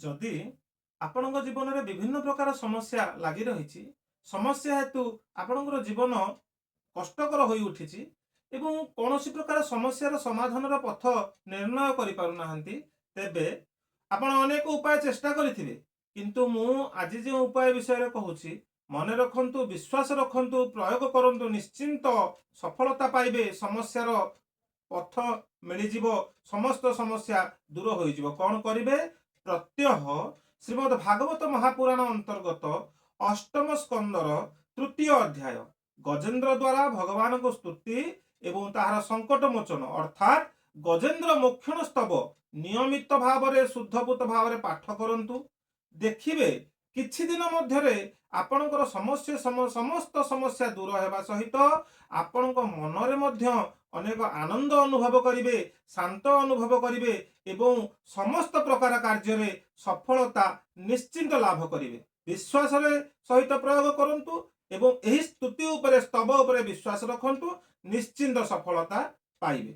ଯଦି ଆପଣଙ୍କ ଜୀବନରେ ବିଭିନ୍ନ ପ୍ରକାର ସମସ୍ୟା ଲାଗି ରହିଛି, ସମସ୍ୟା ହେତୁ ଆପଣଙ୍କର ଜୀବନ କଷ୍ଟକର ହୋଇ ଉଠିଛି ଏବଂ କୌଣସି ପ୍ରକାର ସମସ୍ୟାର ସମାଧାନର ପଥ ନିର୍ଣ୍ଣୟ କରିପାରୁନାହାନ୍ତି, ତେବେ ଆପଣ ଅନେକ ଉପାୟ ଚେଷ୍ଟା କରିଥିବେ। କିନ୍ତୁ ମୁଁ ଆଜି ଯେଉଁ ଉପାୟ ବିଷୟରେ କହୁଛି, ମନେ ରଖନ୍ତୁ, ବିଶ୍ୱାସ ରଖନ୍ତୁ, ପ୍ରୟୋଗ କରନ୍ତୁ, ନିଶ୍ଚିନ୍ତ ସଫଳତା ପାଇବେ। ସମସ୍ୟାର ପଥ ମିଳିଯିବ, ସମସ୍ତ ସମସ୍ୟା ଦୂର ହୋଇଯିବ। କ'ଣ କରିବେ? ପ୍ରତ୍ୟହ ଶ୍ରୀମଦ୍ ଭାଗବତ ମହାପୁରାଣ ଅନ୍ତର୍ଗତ ଅଷ୍ଟମ ସ୍କନ୍ଧର ତୃତୀୟ ଅଧ୍ୟାୟ ଗଜେନ୍ଦ୍ର ଦ୍ୱାରା ଭଗବାନଙ୍କ ସ୍ତୁତି ଏବଂ ତାହାର ସଙ୍କଟ ମୋଚନ ଅର୍ଥାତ୍ ଗଜେନ୍ଦ୍ର ମୋକ୍ଷଣ ସ୍ତବ ନିୟମିତ ଭାବରେ ଶୁଦ୍ଧପୂତ ଭାବରେ ପାଠ କରନ୍ତୁ। ଦେଖିବେ କିଛି ଦିନ ମଧ୍ୟରେ ଆପଣଙ୍କର ସମସ୍ତ ସମସ୍ୟା ଦୂର ହେବା ସହିତ ଆପଣଙ୍କ ମନରେ ମଧ୍ୟ ଅନେକ ଆନନ୍ଦ ଅନୁଭବ କରିବେ, ଶାନ୍ତ ଅନୁଭବ କରିବେ ଏବଂ ସମସ୍ତ ପ୍ରକାର କାର୍ଯ୍ୟରେ ସଫଳତା ନିଶ୍ଚିନ୍ତ ଲାଭ କରିବେ। ବିଶ୍ୱାସରେ ସହିତ ପ୍ରୟୋଗ କରନ୍ତୁ ଏବଂ ଏହି ସ୍ତୁତି ଉପରେ, ସ୍ତବ ଉପରେ ବିଶ୍ୱାସ ରଖନ୍ତୁ, ନିଶ୍ଚିନ୍ତ ସଫଳତା ପାଇବେ।